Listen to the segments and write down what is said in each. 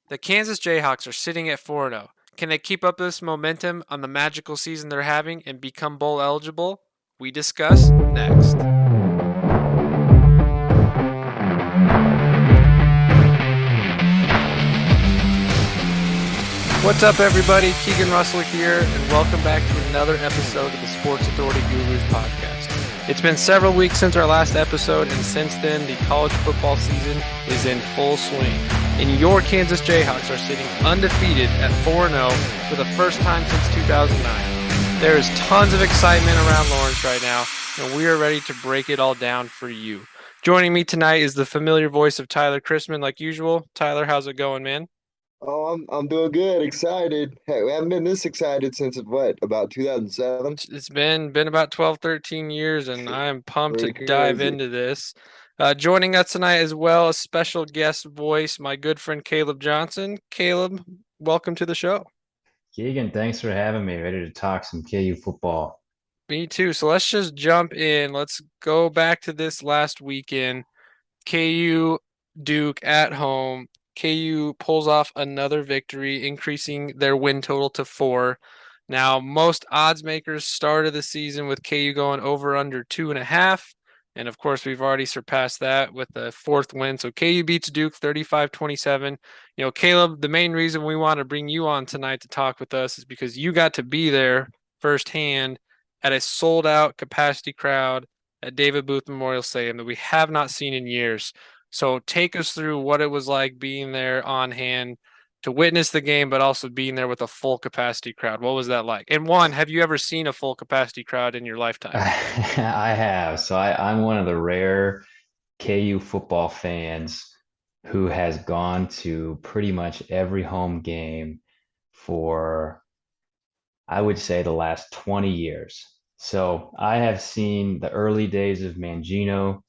The Kansas Jayhawks are sitting at 4-0. Can they keep up this momentum on the magical season they're having and become bowl eligible? We discuss next. What's up, everybody? Keegan Russell here, and welcome back to another episode of the Sports Authority Gurus podcast. It's been several weeks since our last episode, and since then, the college football season is in full swing. And your Kansas Jayhawks are sitting undefeated at 4-0 for the first time since 2009. There is tons of excitement around Lawrence right now, and we are ready to break it all down for you. Joining me tonight is the familiar voice of Tyler Christman, like usual. Tyler, how's it going, man? Oh, I'm doing good, excited. Hey, we haven't been this excited since about 2007? It's been about 12, 13 years, and I am pumped to Pretty dive crazy. into this. Joining us tonight as well, a special guest voice, my good friend Caleb Johnson. Caleb, welcome to the show. Keegan, thanks for having me. Ready to talk some KU football. Me too. So let's just jump in. Let's go back to this last weekend. KU Duke at home. KU pulls off another victory, increasing their win total to 4. Now, most odds makers started the season with KU going over under 2.5. And of course, we've already surpassed that with the fourth win. So KU beats Duke 35-27. Caleb, the main reason we want to bring you on tonight to talk with us is because you got to be there firsthand at a sold out capacity crowd at David Booth Memorial Stadium that we have not seen in years. So take us through what it was like being there on hand to witness the game, but also being there with a full capacity crowd. What was that like? And one, have you ever seen a full capacity crowd in your lifetime? I have. I'm one of the rare KU football fans who has gone to pretty much every home game for, I would say, the last 20 years. So I have seen the early days of Mangino.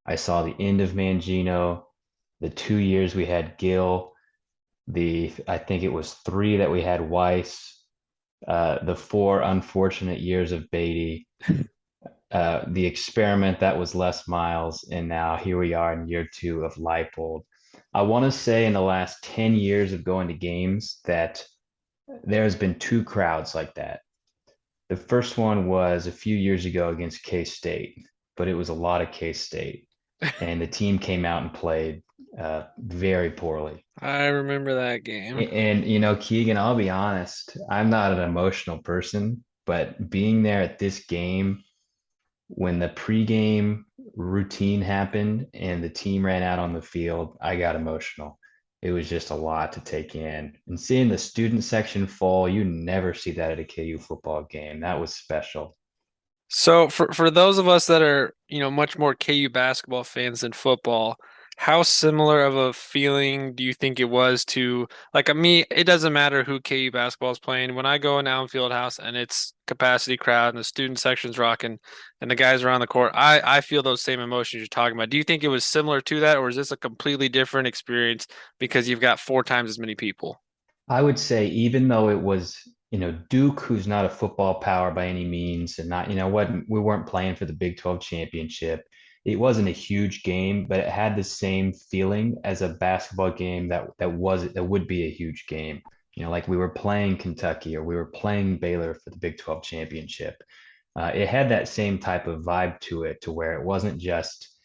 I saw the end of Mangino, the 2 years we had Gill, I think it was three that we had Weiss, the four unfortunate years of Beatty, the experiment that was Les Miles, and now here we are in year two of Leipold. I want to say in the last 10 years of going to games that there has been two crowds like that. The first one was a few years ago against K-State, but it was a lot of K-State, and the team came out and played very poorly. I remember that game. And Keegan, I'll be honest, I'm not an emotional person, but being there at this game when the pregame routine happened and the team ran out on the field, I got emotional. It was just a lot to take in. And seeing the student section full, you never see that at a KU football game. That was special. So for those of us that are, much more KU basketball fans than football, how similar of a feeling do you think it was to like me, it doesn't matter who KU basketball is playing. When I go in Allen Fieldhouse and it's capacity crowd and the student section's rocking and the guys are on the court, I feel those same emotions you're talking about. Do you think it was similar to that, or is this a completely different experience because you've got 4 times as many people? I would say, even though it was, Duke, who's not a football power by any means, and not, what we weren't playing for the Big 12 championship. It wasn't a huge game, but it had the same feeling as a basketball game that would be a huge game. Like we were playing Kentucky or we were playing Baylor for the Big 12 championship. It had that same type of vibe to it, to where it wasn't just,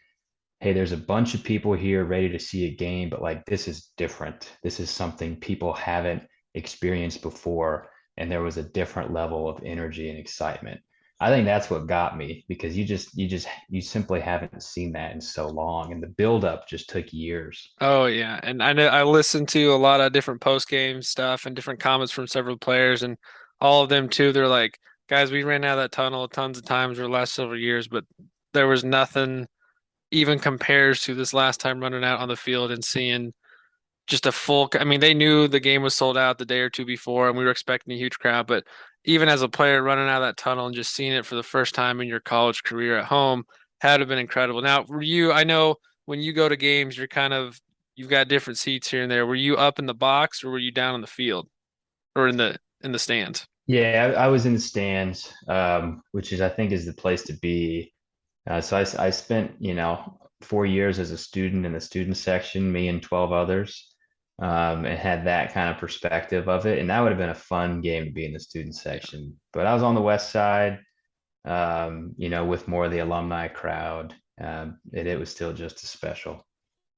hey, there's a bunch of people here ready to see a game, but like this is different. This is something people haven't experienced before. And there was a different level of energy and excitement. I think that's what got me, because you simply haven't seen that in so long. And the buildup just took years. Oh yeah, and I know I listened to a lot of different post game stuff and different comments from several players, and all of them too. They're like, guys, we ran out of that tunnel tons of times over the last several years, but there was nothing even compares to this last time running out on the field and seeing just a full. I mean, they knew the game was sold out the day or two before, and we were expecting a huge crowd, but even as a player running out of that tunnel and just seeing it for the first time in your college career at home had to have been incredible. Now, for you, I know when you go to games, you've got different seats here and there. Were you up in the box or were you down on the field or in the stands? Yeah, I was in the stands, which is, I think, is the place to be. I spent, 4 years as a student in the student section, me and 12 others. and had that kind of perspective of it. And that would have been a fun game to be in the student Yeah. section. But I was on the west side, with more of the alumni crowd. And it was still just as special.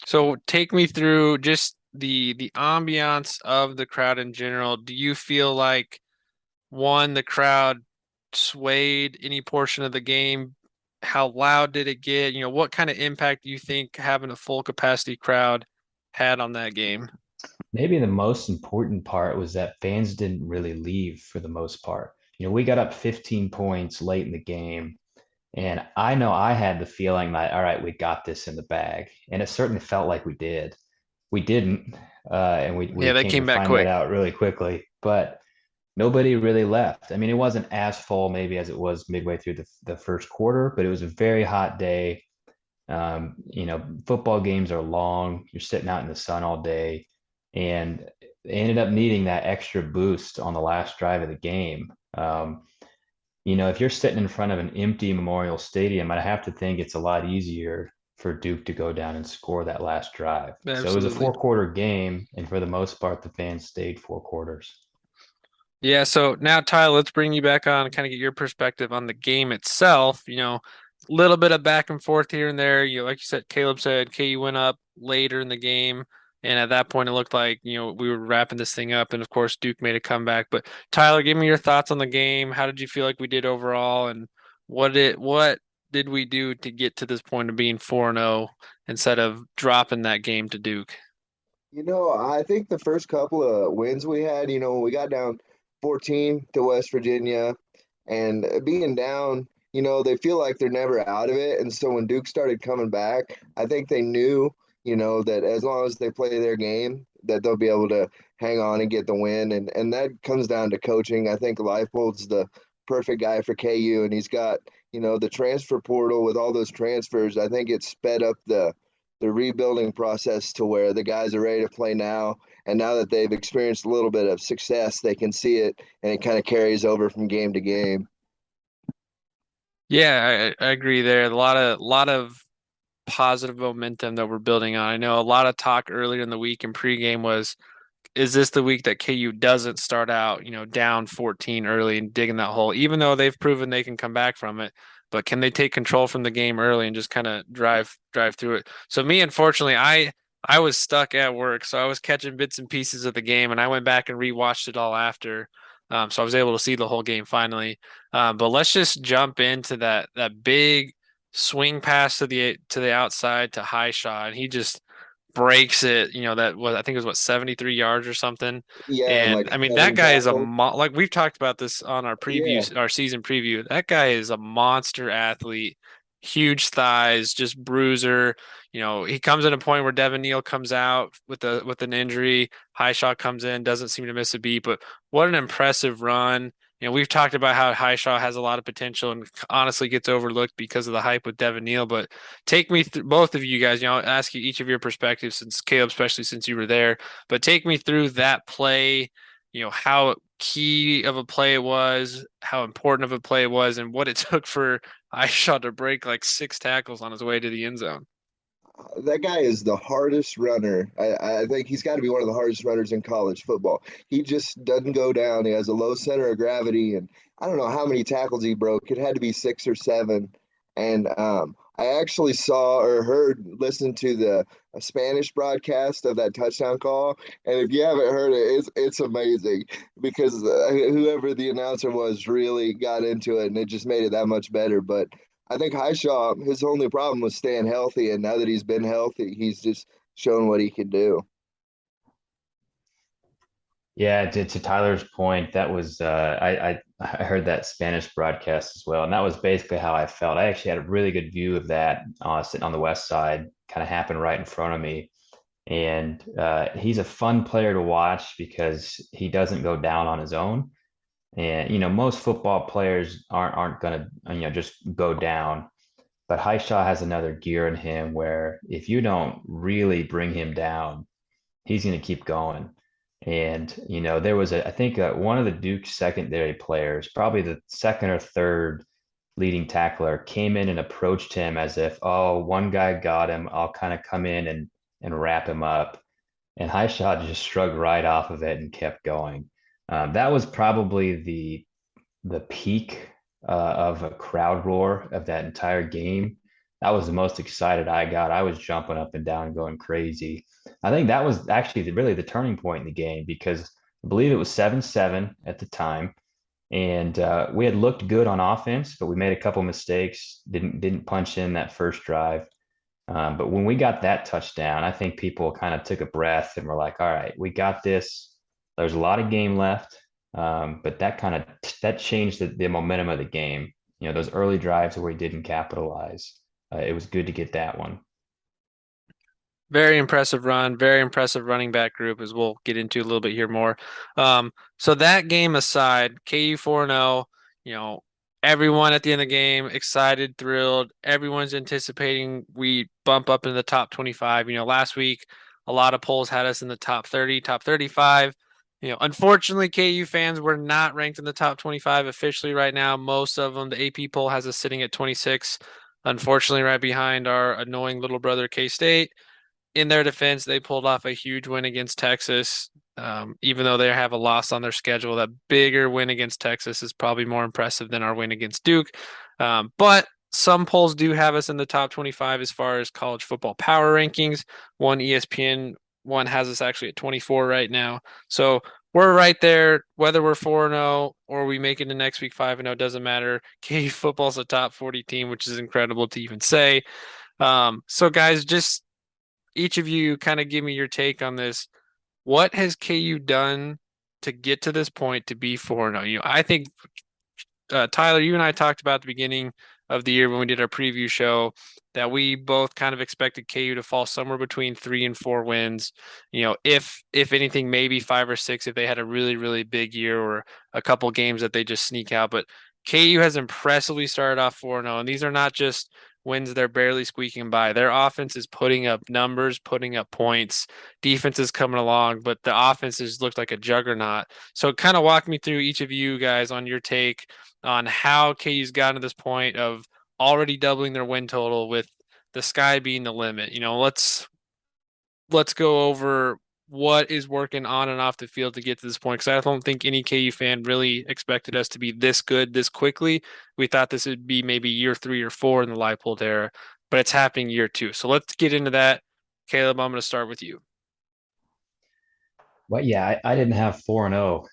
So take me through just the ambiance of the crowd in general. Do you feel like one, the crowd swayed any portion of the game? How loud did it get? What kind of impact do you think having a full capacity crowd had on that game? Maybe the most important part was that fans didn't really leave for the most part. We got up 15 points late in the game. And I know I had the feeling that, all right, we got this in the bag. And it certainly felt like we did. We didn't. And we Yeah, they came to came back find that quick. out really quickly. But nobody really left. I mean, it wasn't as full maybe as it was midway through the first quarter, but it was a very hot day. Football games are long. You're sitting out in the sun all day. And they ended up needing that extra boost on the last drive of the game. If you're sitting in front of an empty Memorial Stadium, I have to think it's a lot easier for Duke to go down and score that last drive. So it was a Absolutely. four-quarter game, and for the most part, the fans stayed four quarters. Yeah, so now Tyler, let's bring you back on and kind of get your perspective on the game itself. A little bit of back and forth here and there. Like you said, Caleb said KU went up later in the game, and at that point it looked like, we were wrapping this thing up, and of course Duke made a comeback. But Tyler, give me your thoughts on the game. How did you feel like we did overall, and what did we do to get to this point of being 4-0 instead of dropping that game to Duke? I think the first couple of wins we had, when we got down 14 to West Virginia and being down, they feel like they're never out of it. And so when Duke started coming back, I think they knew, that as long as they play their game, that they'll be able to hang on and get the win. And that comes down to coaching. I think Leipold's the perfect guy for KU, and he's got, the transfer portal with all those transfers. I think it's sped up the rebuilding process to where the guys are ready to play now. And now that they've experienced a little bit of success, they can see it and it kind of carries over from game to game. Yeah, I agree there. A lot of positive momentum that we're building on. I know a lot of talk earlier in the week in pregame was, is this the week that KU doesn't start out, down 14 early and digging that hole, even though they've proven they can come back from it. But can they take control from the game early and just kind of drive through it? So me, unfortunately, I was stuck at work, so I was catching bits and pieces of the game, and I went back and rewatched it all after. So I was able to see the whole game finally. But let's just jump into that big swing pass to the outside to High Shot, and he just breaks it. That was, I think it was what, 73 yards or something. Yeah, and And like I mean, that seven guy is tackles. like we've talked about this on Yeah, our season preview. That guy is a monster athlete, huge thighs, just bruiser. He comes at a point where Devin Neal comes out with an injury. High Shot comes in, doesn't seem to miss a beat, but what an impressive run. We've talked about how Highshaw has a lot of potential and honestly gets overlooked because of the hype with Devin Neal. But take me through, both of you guys, I'll ask you each of your perspectives, since Caleb, especially since you were there, but take me through that play, how key of a play it was, how important of a play it was, and what it took for Highshaw to break like 6 tackles on his way to the end zone. that guy is the hardest runner. I think he's got to be one of the hardest runners in college football. He just doesn't go down. He has a low center of gravity, and I don't know how many tackles he broke. It had to be 6 or 7. And I actually saw or heard, listened to the Spanish broadcast of that touchdown call. And if you haven't heard it, it's amazing because whoever the announcer was really got into it, and it just made it that much better. But I think Highshaw, his only problem was staying healthy, and now that he's been healthy, he's just shown what he can do. Yeah, to Tyler's point, that was I heard that Spanish broadcast as well, and that was basically how I felt. I actually had a really good view of that sitting on the west side, kind of happened right in front of me. And he's a fun player to watch because he doesn't go down on his own. And most football players aren't gonna just go down. But Hishaw has another gear in him where if you don't really bring him down, he's going to keep going. And there was I think one of the Duke secondary players, probably the second or third leading tackler, came in and approached him as if, oh, one guy got him, I'll kind of come in and wrap him up. and Highshot just shrugged right off of it and kept going. That was probably the peak of a crowd roar of that entire game. That was the most excited I got. I was jumping up and down, going crazy. I think that was actually really the turning point in the game because I believe it was 7-7 at the time. And we had looked good on offense, but we made a couple mistakes. Didn't punch in that first drive. But when we got that touchdown, I think people kind of took a breath and were like, "All right, we got this." There's a lot of game left, but that changed the momentum of the game. You know, those early drives where we didn't capitalize. It was good to get that one. Very impressive run, very impressive running back group, as we'll get into a little bit here more. So that game aside, KU 4-0, you know, everyone at the end of the game excited, thrilled. Everyone's anticipating we bump up into the top 25. Last week a lot of polls had us in the top 30, top 35. Unfortunately, KU fans were not ranked in the top 25 officially right now. Most of them, the AP poll has us sitting at 26. Unfortunately, right behind our annoying little brother K-State. In their defense, they pulled off a huge win against Texas. Even though they have a loss on their schedule, that bigger win against Texas is probably more impressive than our win against Duke. But some polls do have us in the top 25 as far as college football power rankings. One ESPN one has us actually at 24 right now. So we're right there. Whether we're 4-0 or we make it to next week 5-0 doesn't matter. KU football's a top 40 team, which is incredible to even say. So guys, just each of you kind of give me your take on this. What has KU done to get to this point to be 4-0? I think Tyler, you and I talked about at the beginning of the year when we did our preview show that we both kind of expected KU to fall somewhere between 3 and 4 wins. If anything, maybe 5 or 6 if they had a really, really big year or a couple games that they just sneak out. But KU has impressively started off 4-0, and these are not just wins they're barely squeaking by. Their offense is putting up numbers, putting up points. Defense is coming along, but the offense has looked like a juggernaut. So kind of walk me through each of you guys on your take on how KU's gotten to this point of already doubling their win total with the sky being the limit. Let's go over what is working on and off the field to get to this point, because I don't think any KU fan really expected us to be this good this quickly. We thought this would be maybe year 3 or 4 in the Leipold era, but it's happening year 2. So let's get into that. Caleb, I'm going to start with you. Well, yeah, I didn't have 4-0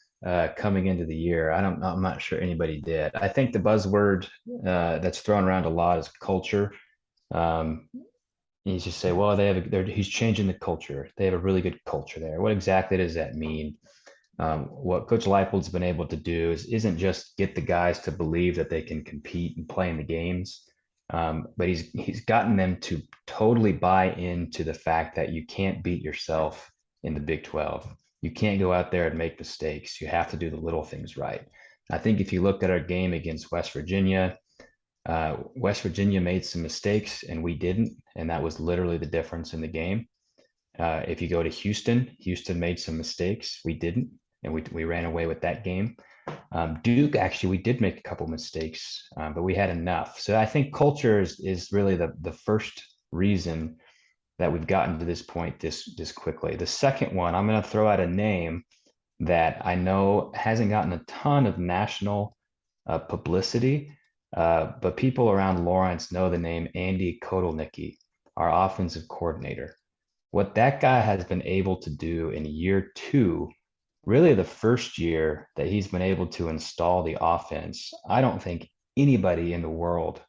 coming into the year. I'm not sure anybody did. I think the buzzword that's thrown around a lot is culture. Um, you just say, well, he's changing the culture. They have a really good culture there. What exactly does that mean? What Coach Leipold's been able to do isn't just get the guys to believe that they can compete and play in the games, but he's gotten them to totally buy into the fact that you can't beat yourself in the Big 12. You can't go out there and make mistakes. You have to do the little things right. I think if you looked at our game against West Virginia made some mistakes and we didn't, and that was literally the difference in the game. If you go to Houston made some mistakes. We didn't, and we ran away with that game. Duke, actually, we did make a couple mistakes, but we had enough. So I think culture is really the first reason that we've gotten to this point this quickly. The second one, I'm going to throw out a name that I know hasn't gotten a ton of national publicity, but people around Lawrence know the name Andy Kotelnicki, our offensive coordinator. What that guy has been able to do in year 2, really the first year that he's been able to install the offense, I don't think anybody in the world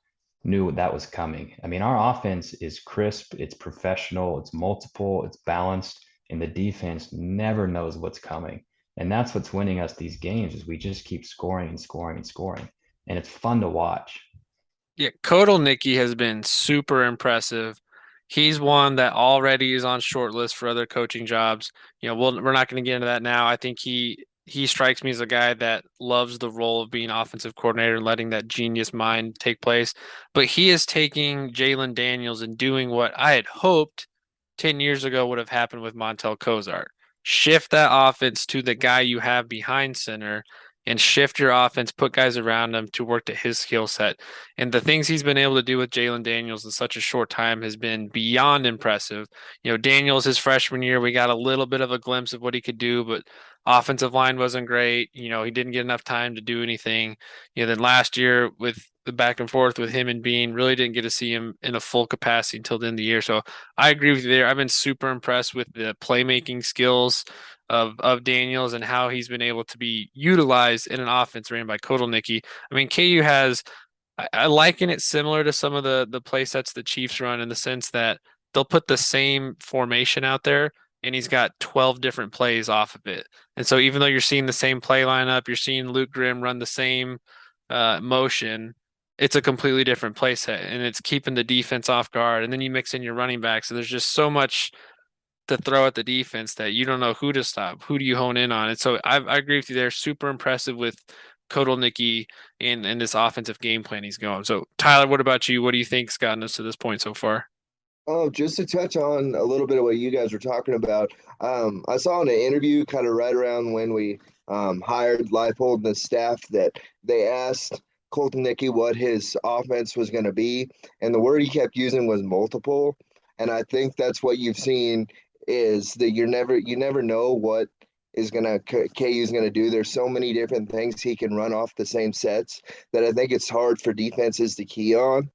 knew that was coming. I mean, our offense is crisp, it's professional, it's multiple, it's balanced, and the defense never knows what's coming. And that's what's winning us these games is we just keep scoring and scoring and scoring. And it's fun to watch. Yeah, Kotelnicki has been super impressive. He's one that already is on short list for other coaching jobs. We're not going to get into that now. I think he strikes me as a guy that loves the role of being offensive coordinator and letting that genius mind take place. But he is taking Jalon Daniels and doing what I had hoped 10 years ago would have happened with Montel Cozart. Shift that offense to the guy you have behind center and shift your offense, put guys around him to work to his skill set. And the things he's been able to do with Jalon Daniels in such a short time has been beyond impressive. Daniels, his freshman year, we got a little bit of a glimpse of what he could do, but offensive line wasn't great. He didn't get enough time to do anything. Then last year with the back and forth with him and Bean, really didn't get to see him in a full capacity until the end of the year. So I agree with you there. I've been super impressed with the playmaking skills of Daniels and how he's been able to be utilized in an offense ran by Kotelnicki. I mean, KU has I liken it similar to some of the play sets the Chiefs run in the sense that they'll put the same formation out there and he's got 12 different plays off of it. And so even though you're seeing the same play lineup, you're seeing Luke Grimm run the same motion, it's a completely different play set and it's keeping the defense off guard. And then you mix in your running backs, and there's just so much to throw at the defense that you don't know who to stop. Who do you hone in on? And so I agree with you there. Super impressive with Kotelnicki and this offensive game plan he's going. So Tyler, what about you? What do you think's gotten us to this point so far? Oh, just to touch on a little bit of what you guys were talking about, I saw in an interview kind of right around when we hired Leipold and the staff that they asked Colton Nicky what his offense was going to be, and the word he kept using was multiple. And I think that's what you've seen is that you never know what is gonna KU's gonna do. There's so many different things he can run off the same sets that I think it's hard for defenses to key on.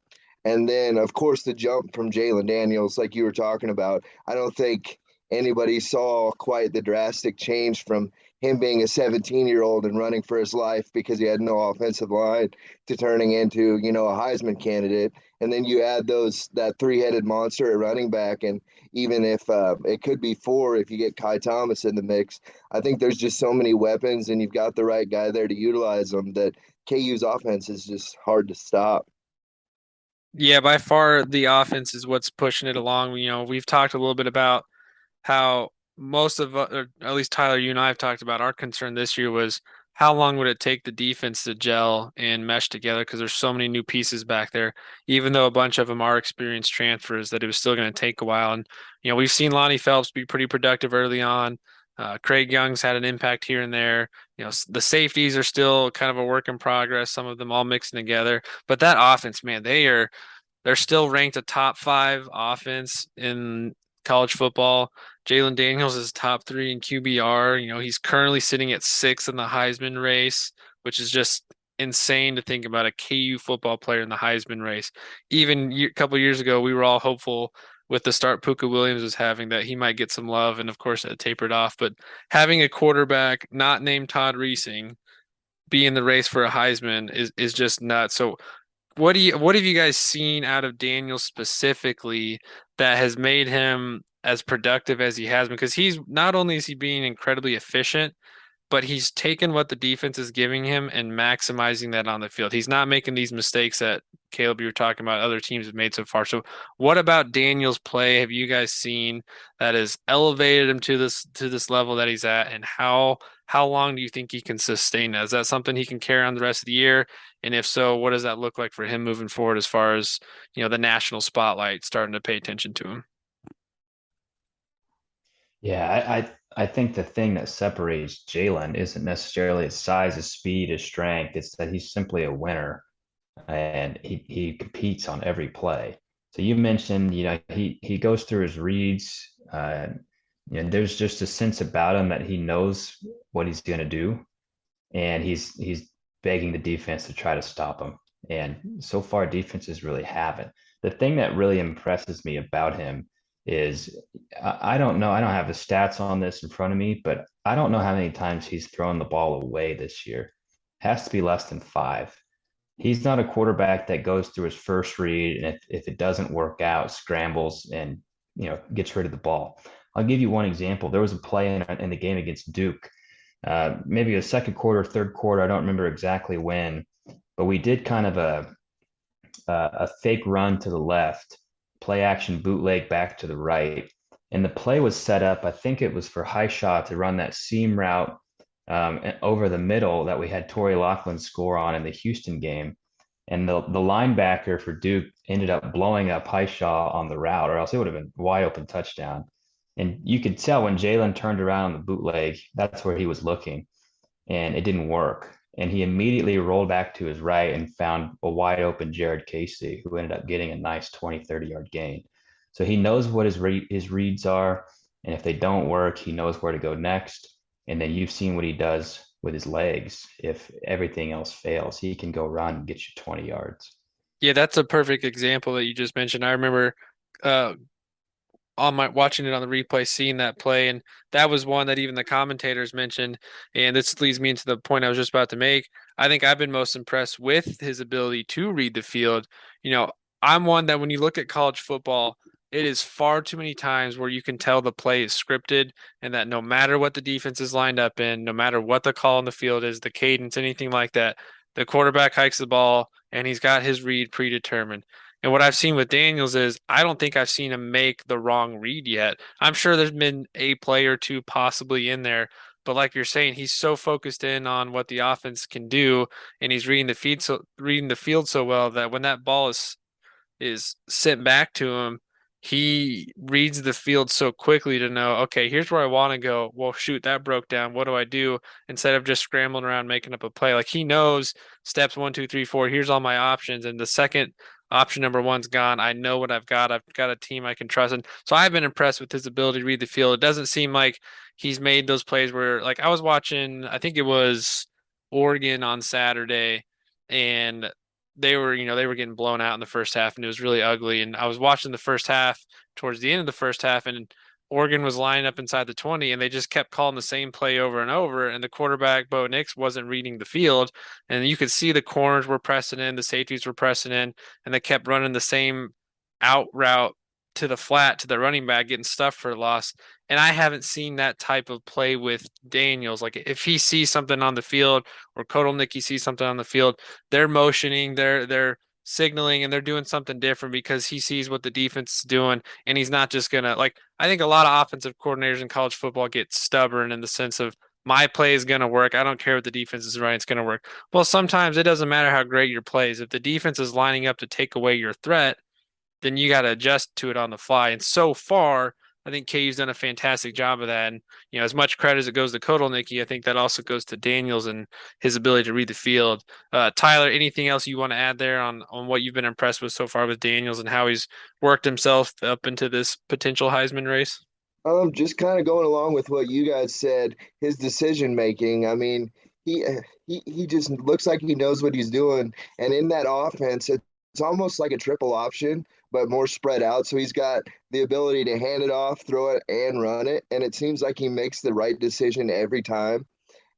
And then, of course, the jump from Jalon Daniels, like you were talking about, I don't think anybody saw quite the drastic change from him being a 17-year-old and running for his life because he had no offensive line to turning into, a Heisman candidate. And then you add that three-headed monster at running back, and even if it could be four if you get Kai Thomas in the mix, I think there's just so many weapons, and you've got the right guy there to utilize them that KU's offense is just hard to stop. Yeah, by far the offense is what's pushing it along. We've talked a little bit about how most of, or at least Tyler, you and I have talked about our concern this year was how long would it take the defense to gel and mesh together? Because there's so many new pieces back there, even though a bunch of them are experienced transfers, that it was still going to take a while. And, we've seen Lonnie Phelps be pretty productive early on. Craig Young's had an impact here and there. The safeties are still kind of a work in progress, some of them all mixing together. But that offense, man, they're still ranked a top 5 offense in college football. Jalon Daniels is top 3 in QBR. He's currently sitting at 6 in the Heisman race, which is just insane to think about a KU football player in the Heisman race. Even a couple years ago, we were all hopeful with the start Puka Williams was having that he might get some love, and of course it tapered off. But having a quarterback not named Todd Reesing be in the race for a Heisman is just nuts. So what have you guys seen out of Daniel specifically that has made him as productive as he has? Because he's not only is he being incredibly efficient, but he's taken what the defense is giving him and maximizing that on the field. He's not making these mistakes that Caleb you were talking about other teams have made so far. So what about Daniel's play have you guys seen that has elevated him to this level that he's at, and how long do you think he can sustain that? Is that something he can carry on the rest of the year? And if so, what does that look like for him moving forward as far as, the national spotlight starting to pay attention to him? Yeah, I think the thing that separates Jalen isn't necessarily his size, his speed, his strength. It's that he's simply a winner and he competes on every play. So you mentioned, he goes through his reads. There's just a sense about him that he knows what he's going to do, and he's begging the defense to try to stop him. And so far, defenses really haven't. The thing that really impresses me about him is I don't know. I don't have the stats on this in front of me, but I don't know how many times he's thrown the ball away this year. Has to be less than 5. He's not a quarterback that goes through his first read and if it doesn't work out, scrambles and gets rid of the ball. I'll give you one example. There was a play in the game against Duke, maybe a second quarter, third quarter. I don't remember exactly when, but we did kind of a fake run to the left, play action bootleg back to the right. And the play was set up, I think it was for high shot to run that seam route over the middle that we had Torrey Laughlin score on in the Houston game. And the linebacker for Duke ended up blowing up Highshaw on the route, or else it would have been wide open touchdown. And you could tell when Jalon turned around on the bootleg, that's where he was looking, and it didn't work. and he immediately rolled back to his right and found a wide open Jared Casey, who ended up getting a nice 20, 30-yard gain. So he knows what his reads are, and if they don't work, he knows where to go next. And then you've seen what he does with his legs. If everything else fails, he can go run and get you 20 yards. Yeah, that's a perfect example that you just mentioned. I remember uh on my watching it on the replay, seeing that play, and that was one that even the commentators mentioned. And this leads me into the point I was just about to make. I think I've been most impressed with his ability to read the field. You know, I'm one that when you look at college football, it is far too many times where you can tell the play is scripted and that no matter what the defense is lined up in, no matter what the call on the field is, the cadence, anything like that, the quarterback hikes the ball and he's got his read predetermined. And what I've seen with Daniels is I don't think I've seen him make the wrong read yet. I'm sure there's been a play or two possibly in there, but like you're saying, he's so focused in on what the offense can do, and he's reading the field so well that when that ball is sent back to him, he reads the field so quickly to know, okay, here's where I want to go. Well, shoot, that broke down. What do I do? Instead of just scrambling around making up a play. Like he knows steps one, two, three, four, here's all my options. And the second option number one's gone, I know what I've got. I've got a team I can trust. And so I've been impressed with his ability to read the field. It doesn't seem like he's made those plays where like I was watching, I think it was Oregon on Saturday, and they were getting blown out in the first half and it was really ugly. And I was watching the first half towards the end of the first half, and Oregon was lining up inside the 20 and they just kept calling the same play over and over. And the quarterback, Bo Nix, wasn't reading the field. And you could see the corners were pressing in, the safeties were pressing in, and they kept running the same out route to the flat to the running back, getting stuffed for a loss. And I haven't seen that type of play with Daniels. Like if he sees something on the field or Kotelnicki sees something on the field, they're motioning, they're signaling, and they're doing something different because he sees what the defense is doing, and he's not just gonna like. I think a lot of offensive coordinators in college football get stubborn in the sense of my play is gonna work. I don't care what the defense is running; it's gonna work. Well, sometimes it doesn't matter how great your play is. If the defense is lining up to take away your threat, then you got to adjust to it on the fly. And so far, I think KU's done a fantastic job of that. And as much credit as it goes to Kotelnicki, I think that also goes to Daniels and his ability to read the field. Tyler, anything else you want to add there on what you've been impressed with so far with Daniels and how he's worked himself up into this potential Heisman race? Just kind of going along with what you guys said, his decision making. I mean, he he just looks like he knows what he's doing, and in that offense, it's almost like a triple option, but more spread out. So he's got the ability to hand it off, throw it, and run it, and it seems like he makes the right decision every time.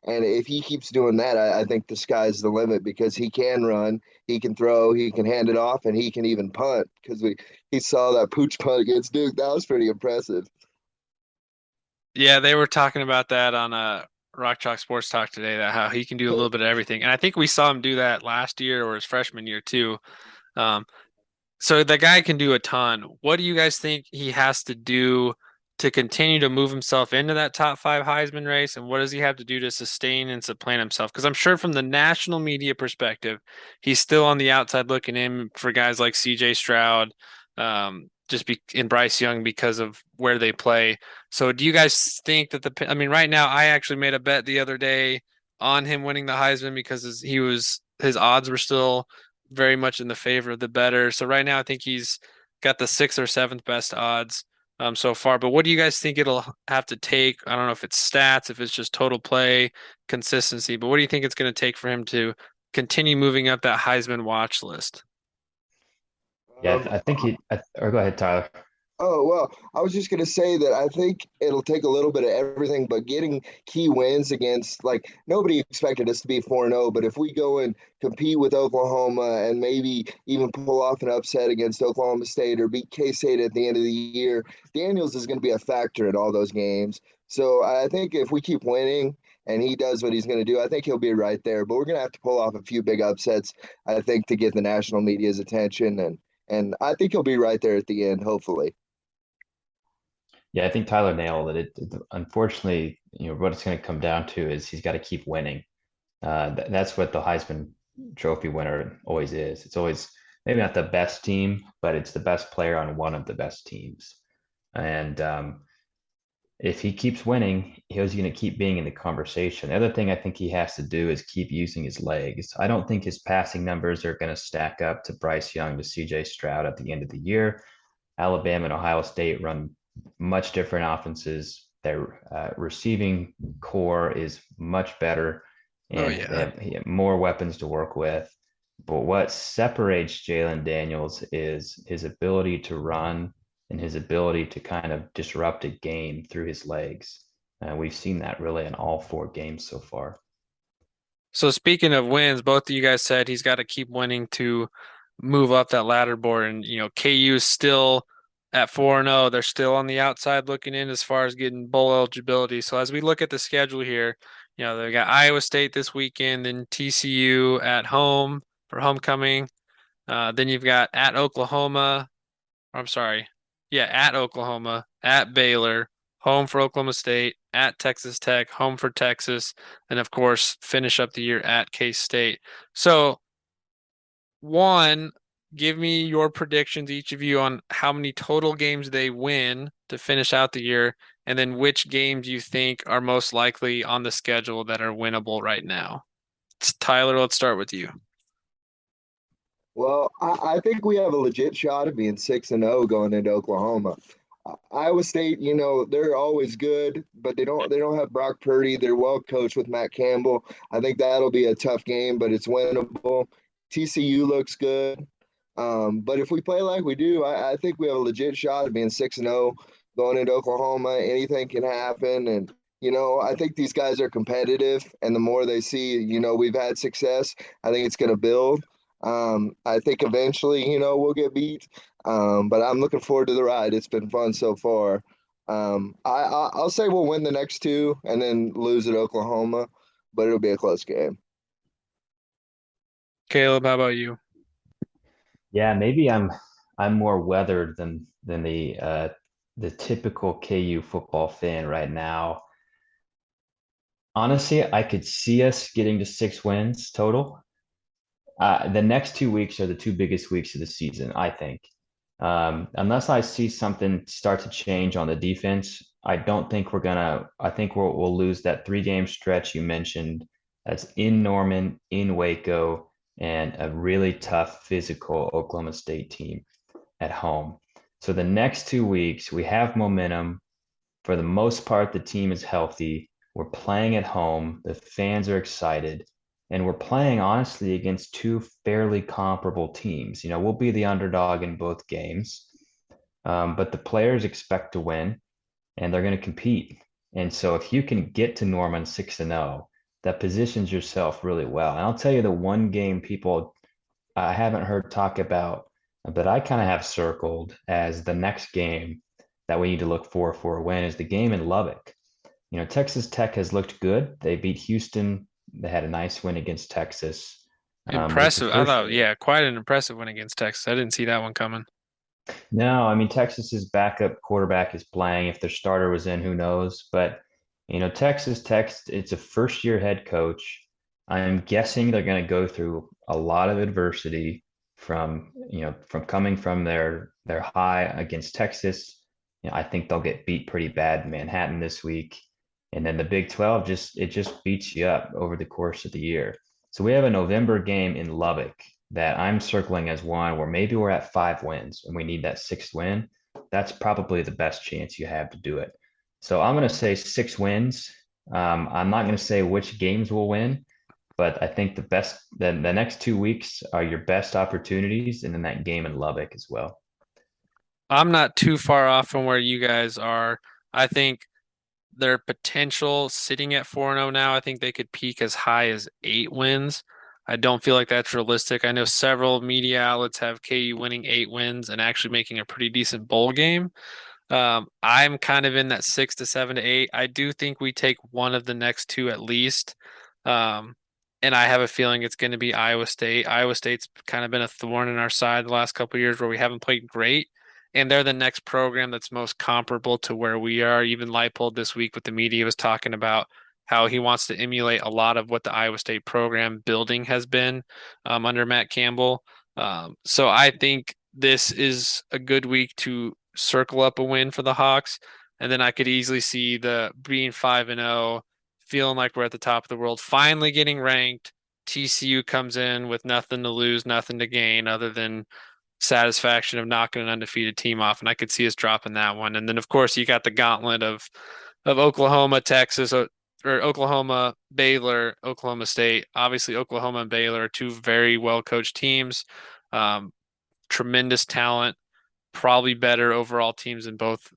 And if he keeps doing that, I think the sky's the limit because he can run, he can throw, he can hand it off, and he can even punt. Because he saw that pooch punt against Duke, that was pretty impressive. Yeah, they were talking about that on Rock Chalk Sports Talk today, that how he can do a little bit of everything. And I think we saw him do that last year or his freshman year too. Um, So the guy can do a ton. What do you guys think he has to do to continue to move himself into that top five Heisman race? And what does he have to do to sustain and supplant himself? Because I'm sure from the national media perspective, he's still on the outside looking in for guys like CJ Stroud, and Bryce Young because of where they play. So do you guys think that I mean, right now, I actually made a bet the other day on him winning the Heisman because his odds were still very much in the favor of the better. So right now, I think he's got the sixth or seventh best odds so far. But what do you guys think it'll have to take? I don't know if it's stats, if it's just total play, consistency, but what do you think it's going to take for him to continue moving up that Heisman watch list? Yeah, Um, I think or go ahead, Tyler. Oh, well, I was just going to say that I think it'll take a little bit of everything, but getting key wins against, like, nobody expected us to be 4-0, but if we go and compete with Oklahoma and maybe even pull off an upset against Oklahoma State or beat K-State at the end of the year, Daniels is going to be a factor in all those games. So I think if we keep winning and he does what he's going to do, I think he'll be right there. But we're going to have to pull off a few big upsets, I think, to get the national media's attention. And I think he'll be right there at the end, hopefully. Yeah, I think Tyler nailed it. Unfortunately, what it's going to come down to is he's got to keep winning. That's what the Heisman Trophy winner always is. It's always maybe not the best team, but it's the best player on one of the best teams. And if he keeps winning, he's going to keep being in the conversation. The other thing I think he has to do is keep using his legs. I don't think his passing numbers are going to stack up to Bryce Young, to CJ Stroud at the end of the year. Alabama and Ohio State run much different offenses. Their receiving core is much better, Oh and they yeah. have more weapons to work with. But what separates Jalon Daniels is his ability to run and his ability to kind of disrupt a game through his legs. We've seen that really in all 4 games so far. So speaking of wins, both of you guys said he's got to keep winning to move up that ladder board. And KU is still at 4-0. They're still on the outside looking in as far as getting bowl eligibility. So as we look at the schedule here, they got Iowa State this weekend, then TCU at home for homecoming. Then you've got at Oklahoma. I'm sorry. Yeah, at Oklahoma, at Baylor, home for Oklahoma State, at Texas Tech, home for Texas, and of course, finish up the year at K-State. So, one, give me your predictions, each of you, on how many total games they win to finish out the year, and then which games you think are most likely on the schedule that are winnable right now. Tyler, let's start with you. Well, I think we have a legit shot of being 6-0 going into Oklahoma. Iowa State, they're always good, but they don't have Brock Purdy. They're well coached with Matt Campbell. I think that'll be a tough game, but it's winnable. TCU looks good. But if we play like we do, I think we have a legit shot of being 6-0 going into Oklahoma. Anything can happen. And, I think these guys are competitive. And the more they see, we've had success, I think it's going to build. I think eventually, we'll get beat. But I'm looking forward to the ride. It's been fun so far. I'll say we'll win the next 2 and then lose at Oklahoma, but it'll be a close game. Caleb, how about you? Yeah, maybe I'm more weathered than the typical KU football fan right now. Honestly, I could see us getting to 6 wins total. The next 2 weeks are the 2 biggest weeks of the season, I think. Unless I see something start to change on the defense, I don't think we're gonna. I think we'll lose that 3 game stretch you mentioned. That's in Norman, in Waco, and a really tough physical Oklahoma State team at home. So the next 2 weeks, we have momentum. For the most part, the team is healthy. We're playing at home. The fans are excited. And we're playing honestly against 2 fairly comparable teams. We'll be the underdog in both games, but the players expect to win and they're going to compete. And so if you can get to Norman 6-0, that positions yourself really well. And I'll tell you the one game people I haven't heard talk about, but I kind of have circled as the next game that we need to look for a win is the game in Lubbock. Texas Tech has looked good. They beat Houston. They had a nice win against Texas. But it's the Impressive. I first. thought, yeah, quite an impressive win against Texas. I didn't see that one coming. No, I mean Texas's backup quarterback is playing. If their starter was in, who knows? But Texas Tech, it's a first-year head coach. I'm guessing they're going to go through a lot of adversity from coming from their high against Texas. I think they'll get beat pretty bad in Manhattan this week. And then the Big 12 just beats you up over the course of the year. So we have a November game in Lubbock that I'm circling as one where maybe we're at 5 wins and we need that 6th win. That's probably the best chance you have to do it. So I'm going to say 6 wins. I'm not going to say which games will win, but I think the next 2 weeks are your best opportunities, and then that game in Lubbock as well. I'm not too far off from where you guys are. I think their potential sitting at 4-0 now, I think they could peak as high as 8 wins. I don't feel like that's realistic. I know several media outlets have KU winning 8 wins and actually making a pretty decent bowl game. I'm kind of in that 6 to 7 to 8. I do think we take one of the next 2 at least. Um, and I have a feeling it's going to be Iowa State. Iowa State's kind of been a thorn in our side the last couple of years where we haven't played great. And they're the next program that's most comparable to where we are. Even Leipold this week with the media was talking about how he wants to emulate a lot of what the Iowa State program building has been under Matt Campbell. So I think this is a good week to circle up a win for the Hawks. And then I could easily see the being 5-0, feeling like we're at the top of the world, finally getting ranked. TCU comes in with nothing to lose, nothing to gain other than satisfaction of knocking an undefeated team off, and I could see us dropping that one. And then of course you got the gauntlet of Oklahoma, Texas, or Oklahoma, Baylor, Oklahoma State. Obviously, Oklahoma and Baylor are two very well coached teams, um, tremendous talent, probably better overall teams than both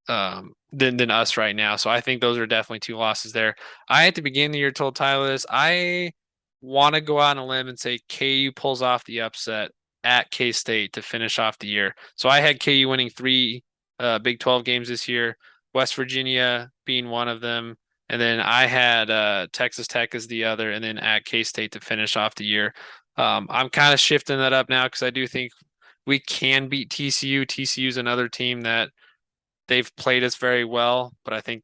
than us right now. So I think those are definitely two losses there. I at the beginning of the year told Tyler this. I want to go out on a limb and say KU pulls off the upset at K-State to finish off the year. So I had KU winning three Big 12 games this year, West Virginia being one of them, and then I had Texas Tech as the other, and then at K-State to finish off the year. I'm kind of shifting that up now because I do think we can beat TCU. TCU is another team that they've played us very well, but I think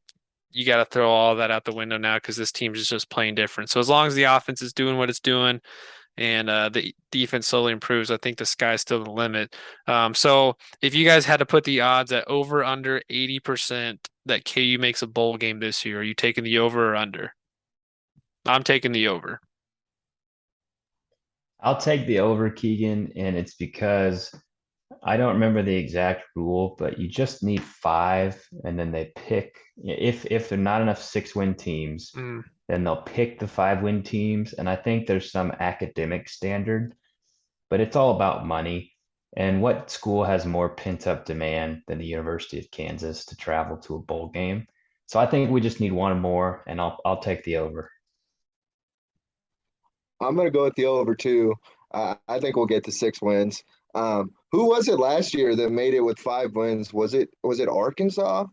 you got to throw all that out the window now because this team is just playing different. So as long as the offense is doing what it's doing and the defense slowly improves, I think the sky's still the limit. So if you guys had to put the odds at over under 80% that KU makes a bowl game this year, are you taking the over or under? I'm taking the over. I'll take the over, Keegan, and it's because I don't remember the exact rule, but you just need five, and then they pick if they're not enough 6-win teams, Mm. then they'll pick the 5-win teams. And I think there's some academic standard, but it's all about money. And what school has more pent-up demand than the University of Kansas to travel to a bowl game? So I think we just need one more, and I'll take the over. I'm gonna go with the over too. I think we'll get to 6 wins. Who was it last year that made it with 5 wins? Was it Arkansas,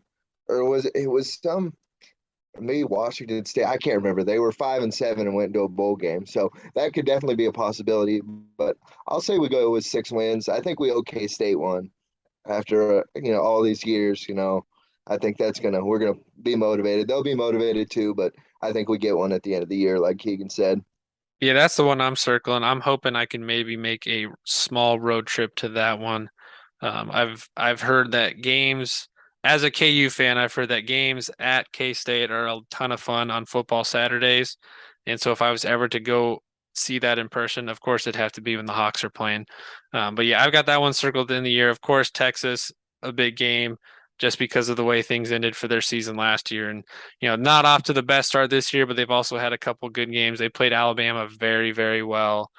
or was some maybe Washington State? I can't remember. They were 5-7 and went into a bowl game, so that could definitely be a possibility. But I'll say we go with 6 wins. I think we owe K State one after all these years. I think we're gonna be motivated. They'll be motivated too, but I think we get one at the end of the year, like Keegan said. Yeah, that's the one I'm circling. I'm hoping I can maybe make a small road trip to that one. I've heard that games as a KU fan, I've heard that games at K-State are a ton of fun on football Saturdays. And so if I was ever to go see that in person, of course it'd have to be when the Hawks are playing. But yeah, I've got that one circled in the year. Of course, Texas, a big game just because of the way things ended for their season last year. And not off to the best start this year, but they've also had a couple good games. They played Alabama very, very well.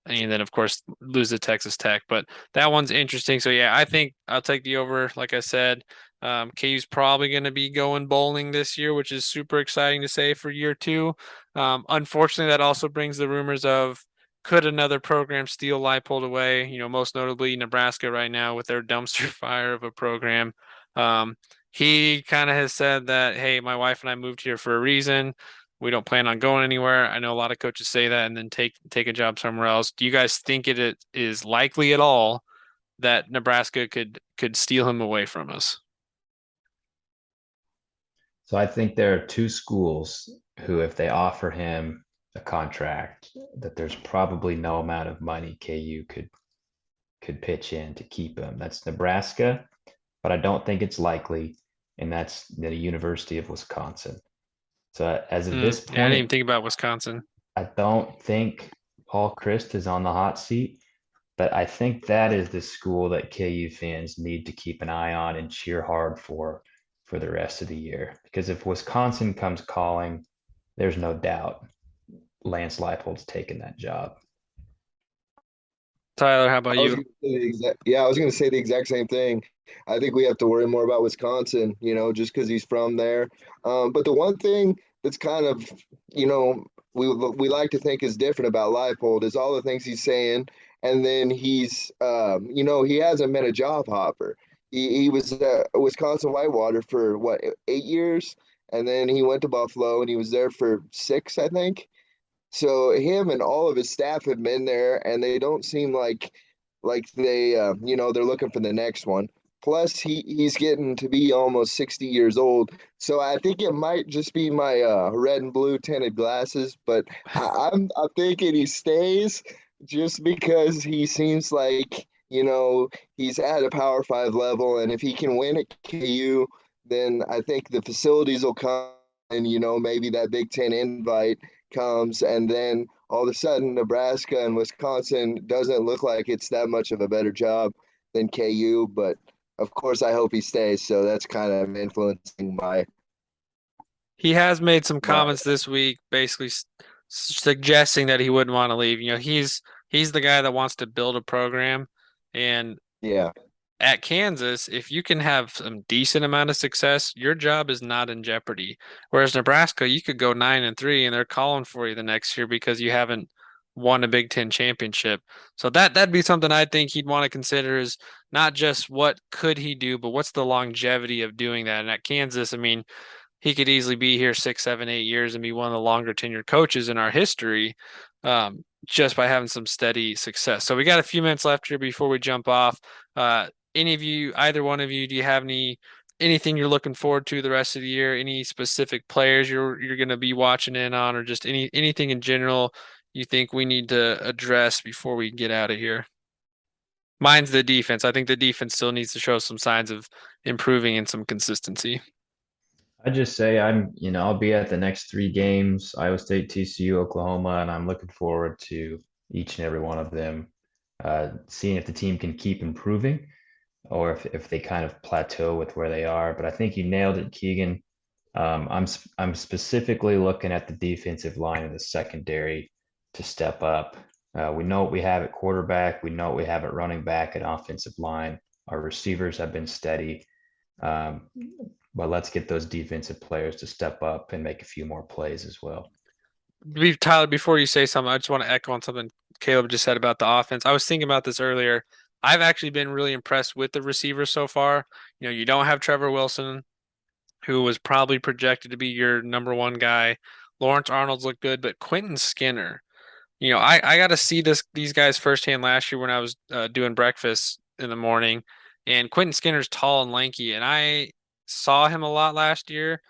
And then of course lose to Texas Tech. But that one's interesting. So yeah, I think I'll take the over. Like I said, KU's probably going to be going bowling this year, which is super exciting to say for year two. Unfortunately, that also brings the rumors of could another program steal Leipold away? Most notably Nebraska right now with their dumpster fire of a program. He kind of has said that, hey, my wife and I moved here for a reason. We don't plan on going anywhere. I know a lot of coaches say that and then take a job somewhere else. Do you guys think it is likely at all that Nebraska could steal him away from us? So I think there are two schools who, if they offer him a contract, that there's probably no amount of money KU could pitch in to keep him. That's Nebraska, but I don't think it's likely, and that's the University of Wisconsin. So as of this Yeah, I didn't even point, think about Wisconsin. I don't think Paul Chryst is on the hot seat, but I think that is the school that KU fans need to keep an eye on and cheer hard for the rest of the year. Because if Wisconsin comes calling, there's no doubt Lance Leipold's taken that job. Tyler, how about I was you? gonna say I was going to say the exact same thing. I think we have to worry more about Wisconsin, just because he's from there. But the one thing that's kind of, you know, we like to think is different about Leipold is all the things he's saying, and then he hasn't been a job hopper. He was Wisconsin Whitewater for what, 8 years, and then he went to Buffalo and he was there for 6, I think. So him and all of his staff have been there, and they don't seem like they're looking for the next one. Plus, he's getting to be almost 60 years old, so I think it might just be my red and blue tinted glasses. But I'm thinking he stays just because he seems like he's at a Power 5 level, and if he can win at KU, then I think the facilities will come, and maybe that Big Ten invite comes, and then all of a sudden Nebraska and Wisconsin doesn't look like it's that much of a better job than KU. But of course, I hope he stays. So that's kind of influencing He has made some my comments this week, basically suggesting that he wouldn't want to leave. He's the guy that wants to build a program, and yeah. at Kansas, if you can have some decent amount of success, your job is not in jeopardy. Whereas Nebraska, you could go 9-3 and they're calling for you the next year because you haven't won a Big Ten championship. So that'd be something I think he'd want to consider is not just what could he do, but what's the longevity of doing that. And at Kansas, I mean, he could easily be here 6, 7, 8 years and be one of the longer tenured coaches in our history, just by having some steady success. So we got a few minutes left here before we jump off. Any of you, either one of you, do you have anything you're looking forward to the rest of the year? Any specific players you're going to be watching in on, or just anything in general you think we need to address before we get out of here? Mine's the defense. I think the defense still needs to show some signs of improving and some consistency. I just say I'll be at the next 3 games, Iowa State, TCU, Oklahoma, and I'm looking forward to each and every one of them, seeing if the team can keep improving or if they kind of plateau with where they are. But I think you nailed it, Keegan. I'm specifically looking at the defensive line and the secondary to step up. We know what we have at quarterback. We know what we have at running back and offensive line. Our receivers have been steady. But let's get those defensive players to step up and make a few more plays as well. Tyler, before you say something, I just want to echo on something Caleb just said about the offense. I was thinking about this earlier. I've actually been really impressed with the receivers so far. You don't have Trevor Wilson, who was probably projected to be your number one guy. Lawrence Arnold's looked good, but Quentin Skinner, I got to see these guys firsthand last year when I was doing breakfast in the morning. And Quentin Skinner's tall and lanky, and I saw him a lot last year,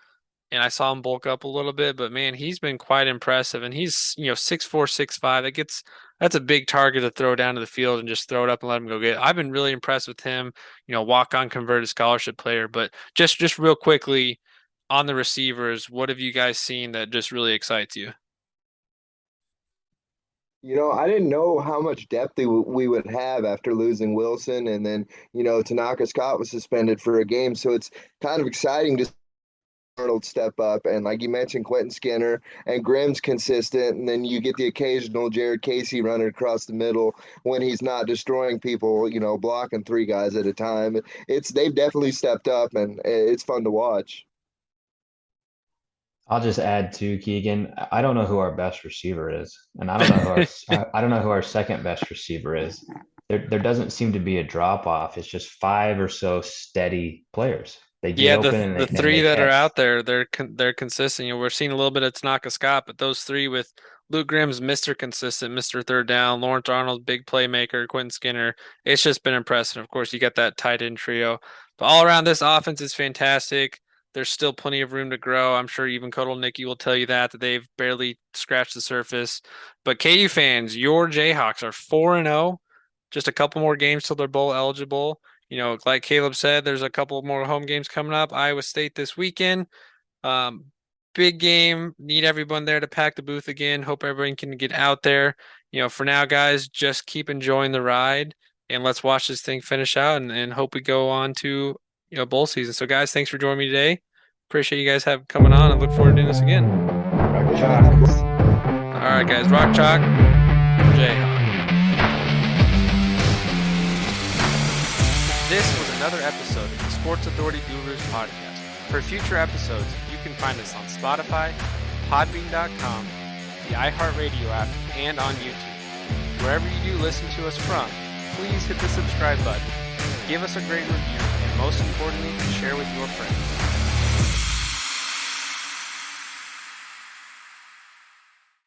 and I saw him bulk up a little bit, but man, he's been quite impressive. And he's 6'4", 6'5". That's a big target to throw down to the field and just throw it up and let him go get it. I've been really impressed with him. Walk on converted scholarship player. But just real quickly on the receivers, what have you guys seen that just really excites you? I didn't know how much depth we would have after losing Wilson, and then Tanaka Scott was suspended for a game, so it's kind of exciting to see Arnold step up, and like you mentioned, Quentin Skinner and Grimm's consistent, and then you get the occasional Jared Casey running across the middle when he's not destroying people, blocking 3 guys at a time. They've definitely stepped up, and it's fun to watch. I'll just add to Keegan. I don't know who our best receiver is, and I don't know I don't know who our second best receiver is. There doesn't seem to be a drop off. It's just 5 or so steady players. They get open and the they 3 that are catch. out there, they're consistent. We're seeing a little bit of Tanaka Scott, but those 3 with Luke Grimm's Mr. Consistent, Mr. Third Down, Lawrence Arnold, big playmaker, Quentin Skinner. It's just been impressive. Of course, you got that tight end trio, but all around this offense is fantastic. There's still plenty of room to grow. I'm sure even Kodal Nicky will tell you that they've barely scratched the surface. But KU fans, your Jayhawks are 4-0. Just a couple more games till they're bowl eligible. Like Caleb said, there's a couple more home games coming up. Iowa State this weekend. Big game. Need everyone there to pack the booth again. Hope everyone can get out there. For now, guys, just keep enjoying the ride and let's watch this thing finish out and hope we go on to bowl season. So, guys, thanks for joining me today. Appreciate you guys have coming on and look forward to doing this again. Rock Chalk. All right, guys. Rock Chalk. Jayhawk. This was another episode of the Sports Authority Gurus podcast. For future episodes, you can find us on Spotify, Podbean.com, the iHeartRadio app, and on YouTube. Wherever you do listen to us from, please hit the subscribe button, give us a great review, and most importantly, share with your friends.